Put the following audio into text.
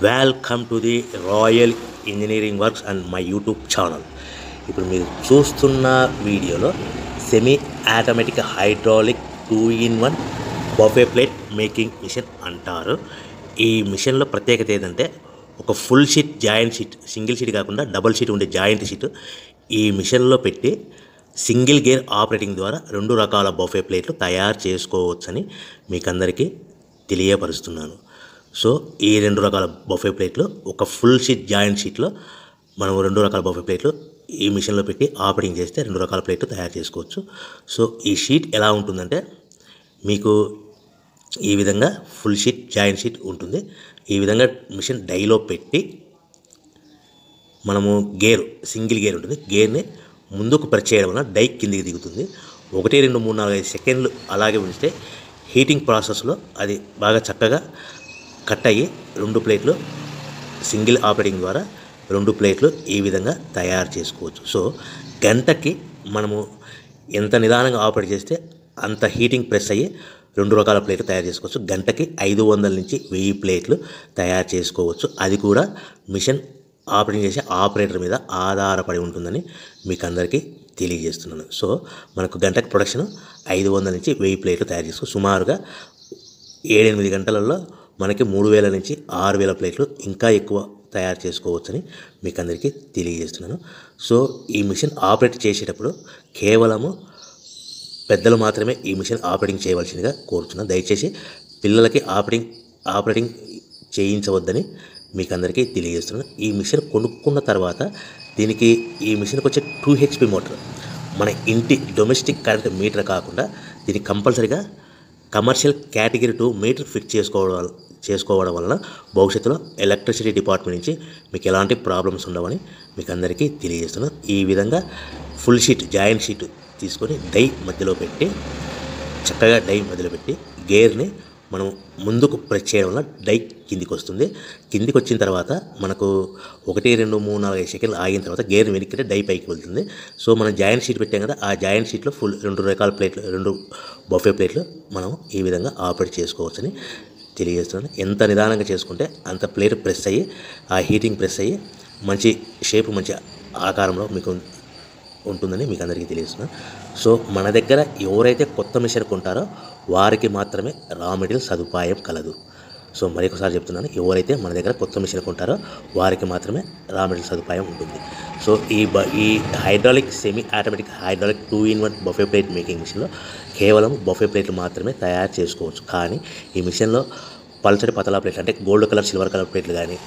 Welcome to the Royal Engineering Works and my YouTube channel. ఇప్పుడు మీరు చూస్తున్న వీడియోలో semi automatic hydraulic 2-in-1 buffet plate making machine అంటారు. ఈ మిషన్లో ప్రత్యేకత ఏంటంటే ఒక full sheet joint sheet, single sheet కాకుండా డబుల్ షీట్ ఉండే జాయింట్ షీట్ ఈ మిషన్లో పెట్టి సింగిల్ గేర్ ఆపరేటింగ్ ద్వారా 2 రకాల బఫే ప్లేట్లు తయారు చేసుకోవచ్చని మీకు అందరికీ తెలియపరుస్తున్నాను. సో ఈ 2 రకాల బఫే ప్లేట్లు ఒక ఫుల్ షీట్ జాయింట్ షీట్లో మనం 2 రకాల బఫే ప్లేట్లు ఈ మిషన్లో పెట్టి ఆపరేటింగ్ చేస్తే 2 రకాల ప్లేట్లు తయారు చేసుకోవచ్చు. సో ఈ షీట్ ఎలా ఉంటుందంటే మీకు ఈ విధంగా ఫుల్ షీట్ జాయింట్ షీట్ ఉంటుంది. ఈ విధంగా మిషన్ డైలో పెట్టి మనము సింగిల్ గేర్ ఉంటుంది, గేర్ని ముందుకు ప్రెస్ చేయడం వల్ల డై కిందికి దిగుతుంది. 1, 2, 3, 4, 5 సెకండ్లు అలాగే ఉంచితే హీటింగ్ ప్రాసెస్లో అది బాగా చక్కగా కట్ అయ్యి 2 ప్లేట్లు సింగిల్ ఆపరేటింగ్ ద్వారా 2 ప్లేట్లు ఈ విధంగా తయారు చేసుకోవచ్చు. సో గంటకి మనము ఎంత నిదానంగా ఆపరేట్ చేస్తే అంత హీటింగ్ ప్రెస్ అయ్యి 2 రకాల ప్లేట్లు తయారు చేసుకోవచ్చు. గంటకి 500 నుంచి 1000 ప్లేట్లు తయారు చేసుకోవచ్చు. అది కూడా మిషన్ ఆపరేటింగ్ చేసే ఆపరేటర్ మీద ఆధారపడి ఉంటుందని మీకు అందరికీ తెలియజేస్తున్నాను. సో మనకు గంటకి ప్రొడక్షన్ 500 నుంచి 1000 ప్లేట్లు తయారు చేసుకోవచ్చు. సుమారుగా 7-8 గంటలలో మనకి 3000 నుంచి 6000 ప్లేట్లు ఇంకా ఎక్కువ తయారు చేసుకోవచ్చని మీకు అందరికీ తెలియజేస్తున్నాను. సో ఈ మిషన్ ఆపరేట్ చేసేటప్పుడు కేవలము పెద్దలు మాత్రమే ఈ మిషన్ ఆపరేటింగ్ చేయవలసిందిగా కోరుతున్నాను. దయచేసి పిల్లలకి ఆపరేటింగ్ చేయించవద్దని మీకు అందరికీ తెలియజేస్తున్నాను. ఈ మిషన్ కొనుక్కున్న తర్వాత ఈ మిషన్కి వచ్చే 2 HP మోటార్ మన ఇంటి డొమెస్టిక్ కరెంట్ మీటర్ కాకుండా దీనికి కంపల్సరీగా కమర్షియల్ కేటగిరీ 2 మీటర్ ఫిట్ చేసుకోవడం వలన భవిష్యత్తులో ఎలక్ట్రిసిటీ డిపార్ట్మెంట్ నుంచి మీకు ఎలాంటి ప్రాబ్లమ్స్ ఉండవని మీకు అందరికీ తెలియజేస్తున్నాను. ఈ విధంగా ఫుల్ షీట్ జాయింట్ షీట్ తీసుకొని చక్కగా డై మధ్యలో పెట్టి గేర్ని మనం ముందుకు ప్రెస్ చేయడం వల్ల డై కిందికి వస్తుంది. కిందికి వచ్చిన తర్వాత మనకు 1, 2, 3, 4, 5 సెకండ్లు ఆగిన తర్వాత గేర్ వెనక్కి డై పైకి వెళ్తుంది. సో మనం జాయింట్ షీట్ పెట్టాం కదా, ఆ జాయింట్ షీట్లో 2 రకాల ప్లేట్లు 2 బఫే ప్లేట్లు మనం ఈ విధంగా ఆపరేట్ చేసుకోవచ్చని తెలియజేస్తున్నాను. ఎంత నిదానంగా చేసుకుంటే అంత ప్లేట్ ప్రెస్ అయ్యి ఆ హీటింగ్ ప్రెస్ అయ్యి మంచి షేప్ మంచి ఆకారంలో మీకు ఉంటుందని మీకు అందరికీ తెలియజేస్తున్నాను. సో మన దగ్గర ఎవరైతే కొత్త మిషన్ కొంటారో వారికి మాత్రమే రా మెటీరియల్ సదుపాయం కలదు. సో మరొకసారి చెప్తున్నాను, ఎవరైతే మన దగ్గర కొత్త మిషన్ కొంటారో వారికి మాత్రమే రా మెటీరియల్ సదుపాయం ఉంటుంది. సో ఈ hydraulic semi automatic hydraulic 2-in-1 buffet plate making మిషన్లో కేవలం బఫే ప్లేట్లు మాత్రమే తయారు చేసుకోవచ్చు. కానీ ఈ మిషన్లో పల్చటి పతలా ప్లేట్లు అంటే గోల్డ్ కలర్ సిల్వర్ కలర్ ప్లేట్లు కానీ